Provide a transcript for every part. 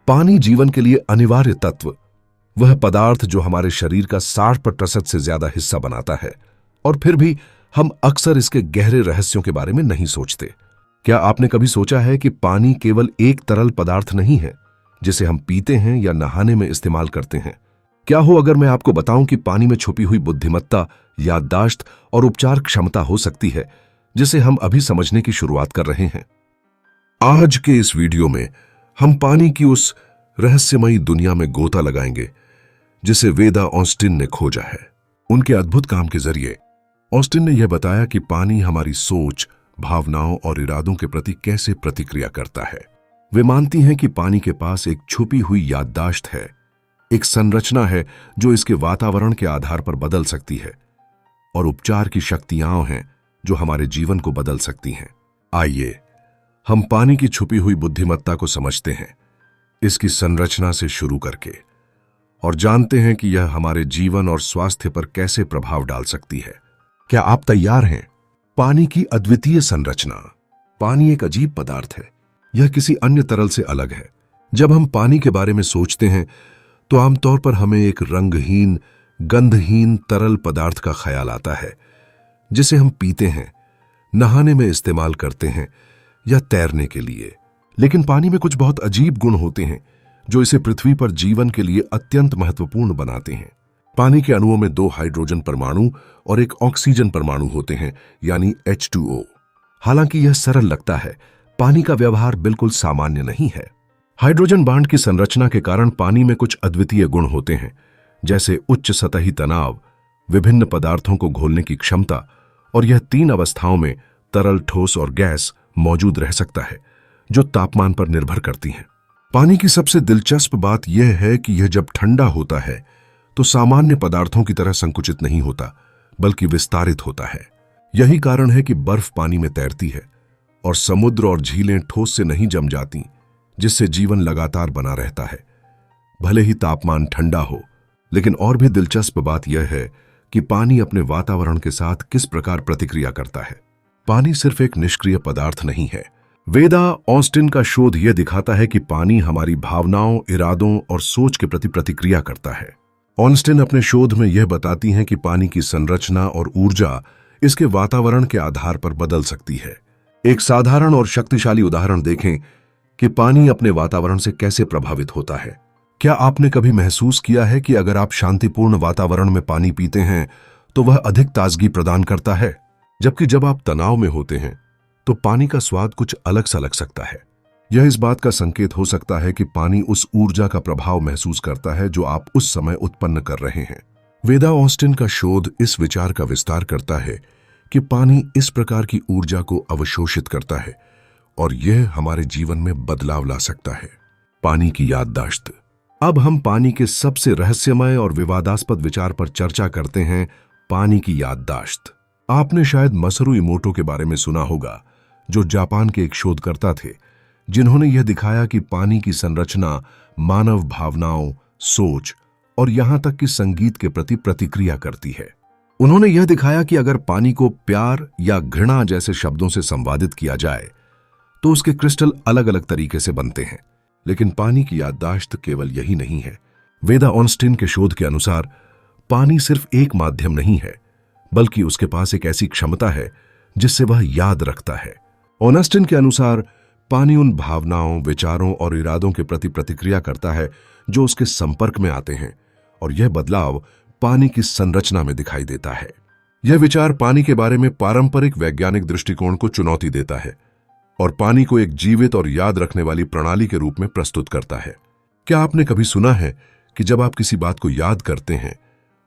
पानी जीवन के लिए अनिवार्य तत्व, वह पदार्थ जो हमारे शरीर का 60% से ज्यादा हिस्सा बनाता है, और फिर भी हम अक्सर इसके गहरे रहस्यों के बारे में नहीं सोचते। क्या आपने कभी सोचा है कि पानी केवल एक तरल पदार्थ नहीं है जिसे हम पीते हैं या नहाने में इस्तेमाल करते हैं? क्या हो अगर मैं आपको बताऊं कि पानी में छुपी हुई बुद्धिमत्ता, याददाश्त और उपचार क्षमता हो सकती है जिसे हम अभी समझने की शुरुआत कर रहे हैं। आज के इस वीडियो में हम पानी की उस रहस्यमयी दुनिया में गोता लगाएंगे जिसे वेदा ऑस्टिन ने खोजा है। उनके अद्भुत काम के जरिए ऑस्टिन ने यह बताया कि पानी हमारी सोच, भावनाओं और इरादों के प्रति कैसे प्रतिक्रिया करता है। वे मानती हैं कि पानी के पास एक छुपी हुई याददाश्त है, एक संरचना है जो इसके वातावरण के आधार पर बदल सकती है, और उपचार की शक्तियां हैं जो हमारे जीवन को बदल सकती हैं। आइए हम पानी की छुपी हुई बुद्धिमत्ता को समझते हैं, इसकी संरचना से शुरू करके, और जानते हैं कि यह हमारे जीवन और स्वास्थ्य पर कैसे प्रभाव डाल सकती है। क्या आप तैयार हैं? पानी की अद्वितीय संरचना। पानी एक अजीब पदार्थ है, यह किसी अन्य तरल से अलग है। जब हम पानी के बारे में सोचते हैं तो आमतौर पर हमें एक रंगहीन, गंधहीन तरल पदार्थ का ख्याल आता है जिसे हम पीते हैं, नहाने में इस्तेमाल करते हैं या तैरने के लिए। लेकिन पानी में कुछ बहुत अजीब गुण होते हैं जो इसे पृथ्वी पर जीवन के लिए अत्यंत महत्वपूर्ण बनाते हैं। पानी के अणुओं में 2 हाइड्रोजन परमाणु और 1 ऑक्सीजन परमाणु होते हैं, यानी H2O। हालांकि यह सरल लगता है, पानी का व्यवहार बिल्कुल सामान्य नहीं है। हाइड्रोजन बांड की संरचना के कारण पानी में कुछ अद्वितीय गुण होते हैं, जैसे उच्च सतही तनाव, विभिन्न पदार्थों को घोलने की क्षमता, और यह 3 अवस्थाओं में तरल, ठोस और गैस मौजूद रह सकता है जो तापमान पर निर्भर करती हैं। पानी की सबसे दिलचस्प बात यह है कि यह जब ठंडा होता है तो सामान्य पदार्थों की तरह संकुचित नहीं होता, बल्कि विस्तारित होता है। यही कारण है कि बर्फ पानी में तैरती है और समुद्र और झीलें ठोस से नहीं जम जाती, जिससे जीवन लगातार बना रहता है, भले ही तापमान ठंडा हो। लेकिन और भी दिलचस्प बात यह है कि पानी अपने वातावरण के साथ किस प्रकार प्रतिक्रिया करता है। पानी सिर्फ एक निष्क्रिय पदार्थ नहीं है। वेदा ऑस्टिन का शोध यह दिखाता है कि पानी हमारी भावनाओं, इरादों और सोच के प्रति प्रतिक्रिया करता है। ऑस्टिन अपने शोध में यह बताती हैं कि पानी की संरचना और ऊर्जा इसके वातावरण के आधार पर बदल सकती है। एक साधारण और शक्तिशाली उदाहरण देखें कि पानी अपने वातावरण से कैसे प्रभावित होता है। क्या आपने कभी महसूस किया है कि अगर आप शांतिपूर्ण वातावरण में पानी पीते हैं तो वह अधिक ताजगी प्रदान करता है, जबकि जब आप तनाव में होते हैं तो पानी का स्वाद कुछ अलग सा लग सकता है। यह इस बात का संकेत हो सकता है कि पानी उस ऊर्जा का प्रभाव महसूस करता है जो आप उस समय उत्पन्न कर रहे हैं। वेदा ऑस्टिन का शोध इस विचार का विस्तार करता है कि पानी इस प्रकार की ऊर्जा को अवशोषित करता है और यह हमारे जीवन में बदलाव ला सकता है। पानी की याददाश्त। अब हम पानी के सबसे रहस्यमय और विवादास्पद विचार पर चर्चा करते हैं, पानी की याददाश्त। आपने शायद मसरू इमोटो के बारे में सुना होगा, जो जापान के एक शोधकर्ता थे जिन्होंने यह दिखाया कि पानी की संरचना मानव भावनाओं, सोच और यहां तक कि संगीत के प्रति प्रतिक्रिया करती है। उन्होंने यह दिखाया कि अगर पानी को प्यार या घृणा जैसे शब्दों से संवादित किया जाए तो उसके क्रिस्टल अलग अलग तरीके से बनते हैं। लेकिन पानी की याददाश्त केवल यही नहीं है। वेदा ऑस्टिन के शोध के अनुसार पानी सिर्फ एक माध्यम नहीं है, बल्कि उसके पास एक ऐसी क्षमता है जिससे वह याद रखता है। ऑस्टिन के अनुसार पानी उन भावनाओं, विचारों और इरादों के प्रति प्रतिक्रिया करता है जो उसके संपर्क में आते हैं, और यह बदलाव पानी की संरचना में दिखाई देता है। यह विचार पानी के बारे में पारंपरिक वैज्ञानिक दृष्टिकोण को चुनौती देता है और पानी को एक जीवित और याद रखने वाली प्रणाली के रूप में प्रस्तुत करता है। क्या आपने कभी सुना है कि जब आप किसी बात को याद करते हैं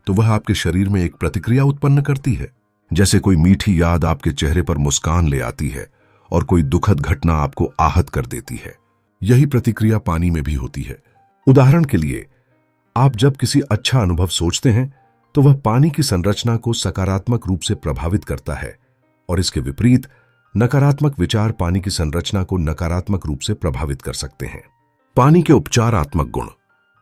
तो वह आपके शरीर में एक प्रतिक्रिया उत्पन्न करती है? जैसे कोई मीठी याद आपके चेहरे पर मुस्कान ले आती है और कोई दुखद घटना आपको आहत कर देती है। यही प्रतिक्रिया पानी में भी होती है। उदाहरण के लिए, आप जब किसी अच्छा अनुभव सोचते हैं तो वह पानी की संरचना को सकारात्मक रूप से प्रभावित करता है, और इसके विपरीत नकारात्मक विचार पानी की संरचना को नकारात्मक रूप से प्रभावित कर सकते हैं। पानी के उपचारात्मक गुण।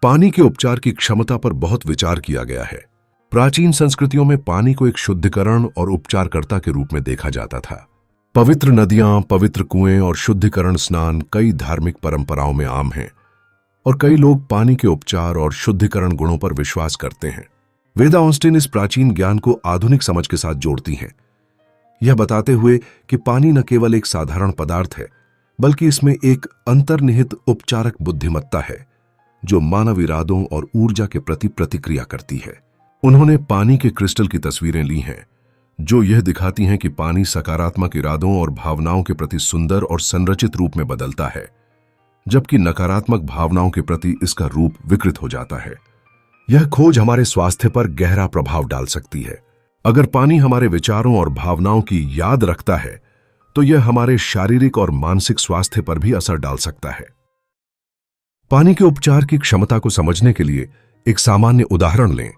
पानी के उपचार की क्षमता पर बहुत विचार किया गया है। प्राचीन संस्कृतियों में पानी को एक शुद्धिकरण और उपचारकर्ता के रूप में देखा जाता था। पवित्र नदियां, पवित्र कुएं और शुद्धिकरण स्नान कई धार्मिक परंपराओं में आम हैं, और कई लोग पानी के उपचार और शुद्धिकरण गुणों पर विश्वास करते हैं। वेदा ऑस्टिन इस प्राचीन ज्ञान को आधुनिक समझ के साथ जोड़ती हैं, यह बताते हुए कि पानी न केवल एक साधारण पदार्थ है, बल्कि इसमें एक अंतर्निहित उपचारक बुद्धिमत्ता है जो मानव इरादों और ऊर्जा के प्रति प्रतिक्रिया करती है। उन्होंने पानी के क्रिस्टल की तस्वीरें ली हैं जो यह दिखाती हैं कि पानी सकारात्मक इरादों और भावनाओं के प्रति सुंदर और संरचित रूप में बदलता है, जबकि नकारात्मक भावनाओं के प्रति इसका रूप विकृत हो जाता है। यह खोज हमारे स्वास्थ्य पर गहरा प्रभाव डाल सकती है। अगर पानी हमारे विचारों और भावनाओं की याद रखता है तो यह हमारे शारीरिक और मानसिक स्वास्थ्य पर भी असर डाल सकता है। पानी के उपचार की क्षमता को समझने के लिए एक सामान्य उदाहरण लें।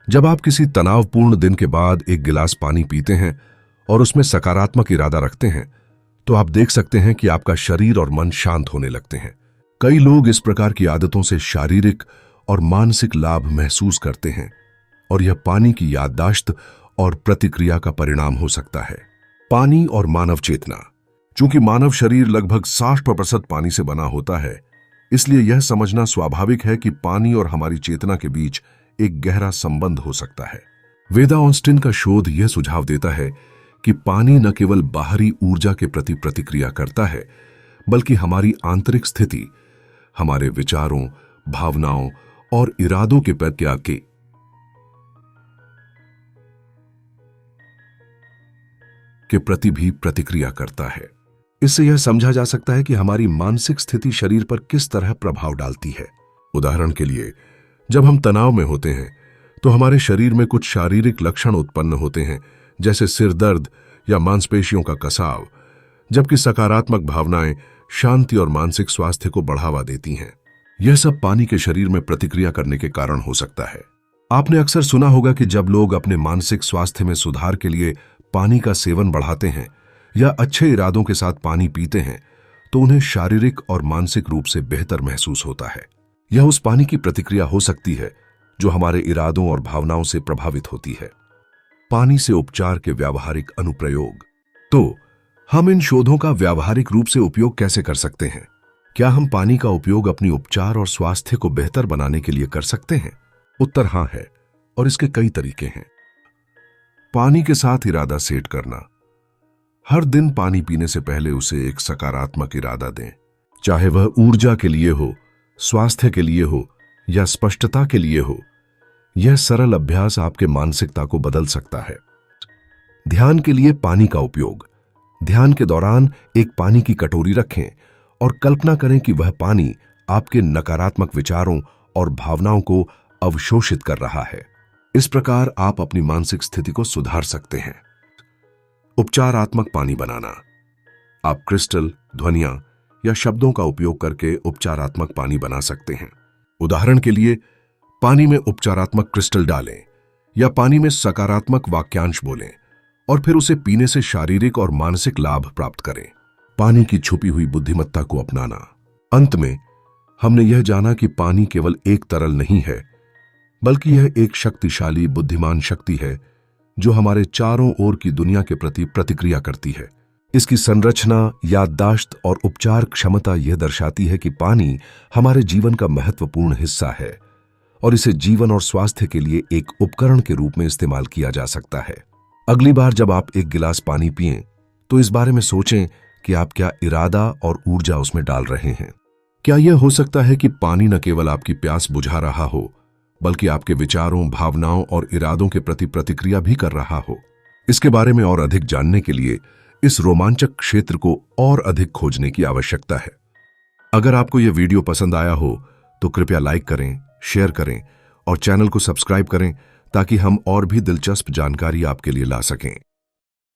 जब आप किसी तनावपूर्ण दिन के बाद एक गिलास पानी पीते हैं और उसमें सकारात्मक इरादा रखते हैं तो आप देख सकते हैं कि आपका शरीर और मन शांत होने लगते हैं। कई लोग इस प्रकार की आदतों से शारीरिक और मानसिक लाभ महसूस करते हैं और यह पानी की याददाश्त और प्रतिक्रिया का परिणाम हो सकता है। पानी और मानव चेतना। चूंकि मानव शरीर लगभग 60% पानी से बना होता है, इसलिए यह समझना स्वाभाविक है कि पानी और हमारी चेतना के बीच एक गहरा संबंध हो सकता है। वेदा ऑस्टिन का शोध यह सुझाव देता है कि पानी न केवल बाहरी ऊर्जा के प्रति प्रतिक्रिया करता है, बल्कि हमारी आंतरिक स्थिति, हमारे विचारों, भावनाओं और इरादों के प्रत्याग के प्रति भी प्रतिक्रिया करता है। इससे यह समझा जा सकता है कि हमारी मानसिक स्थिति शरीर पर किस तरह प्रभाव डालती है। उदाहरण के लिए, जब हम तनाव में होते हैं तो हमारे शरीर में कुछ शारीरिक लक्षण उत्पन्न होते हैं, जैसे सिर दर्द या मांसपेशियों का कसाव, जबकि सकारात्मक भावनाएं शांति और मानसिक स्वास्थ्य को बढ़ावा देती हैं। यह सब पानी के शरीर में प्रतिक्रिया करने के कारण हो सकता है। आपने अक्सर सुना होगा कि जब लोग अपने मानसिक स्वास्थ्य में सुधार के लिए पानी का सेवन बढ़ाते हैं या अच्छे इरादों के साथ पानी पीते हैं तो उन्हें शारीरिक और मानसिक रूप से बेहतर महसूस होता है। यह उस पानी की प्रतिक्रिया हो सकती है जो हमारे इरादों और भावनाओं से प्रभावित होती है। पानी से उपचार के व्यावहारिक अनुप्रयोग। तो हम इन शोधों का व्यावहारिक रूप से उपयोग कैसे कर सकते हैं? क्या हम पानी का उपयोग अपनी उपचार और स्वास्थ्य को बेहतर बनाने के लिए कर सकते हैं? उत्तर हाँ है, और इसके कई तरीके हैं। पानी के साथ इरादा सेट करना। हर दिन पानी पीने से पहले उसे एक सकारात्मक इरादा दें, चाहे वह ऊर्जा के लिए हो, स्वास्थ्य के लिए हो या स्पष्टता के लिए हो। यह सरल अभ्यास आपके मानसिकता को बदल सकता है। ध्यान के लिए पानी का उपयोग। ध्यान के दौरान एक पानी की कटोरी रखें और कल्पना करें कि वह पानी आपके नकारात्मक विचारों और भावनाओं को अवशोषित कर रहा है। इस प्रकार आप अपनी मानसिक स्थिति को सुधार सकते हैं। उपचारात्मक पानी बनाना। आप क्रिस्टल, ध्वनियां या शब्दों का उपयोग करके उपचारात्मक पानी बना सकते हैं। उदाहरण के लिए, पानी में उपचारात्मक क्रिस्टल डालें या पानी में सकारात्मक वाक्यांश बोलें और फिर उसे पीने से शारीरिक और मानसिक लाभ प्राप्त करें। पानी की छुपी हुई बुद्धिमत्ता को अपनाना। अंत में हमने यह जाना कि पानी केवल एक तरल नहीं है, बल्कि यह एक शक्तिशाली बुद्धिमान शक्ति है जो हमारे चारों ओर की दुनिया के प्रति प्रतिक्रिया करती है। इसकी संरचना, याददाश्त और उपचार क्षमता यह दर्शाती है कि पानी हमारे जीवन का महत्वपूर्ण हिस्सा है और इसे जीवन और स्वास्थ्य के लिए एक उपकरण के रूप में इस्तेमाल किया जा सकता है। अगली बार जब आप एक गिलास पानी पिएं तो इस बारे में सोचें कि आप क्या इरादा और ऊर्जा उसमें डाल रहे हैं। क्या यह हो सकता है कि पानी न केवल आपकी प्यास बुझा रहा हो, बल्कि आपके विचारों, भावनाओं और इरादों के प्रति प्रतिक्रिया भी कर रहा हो? इसके बारे में और अधिक जानने के लिए इस रोमांचक क्षेत्र को और अधिक खोजने की आवश्यकता है। अगर आपको यह वीडियो पसंद आया हो तो कृपया लाइक करें, शेयर करें और चैनल को सब्सक्राइब करें ताकि हम और भी दिलचस्प जानकारी आपके लिए ला सकें।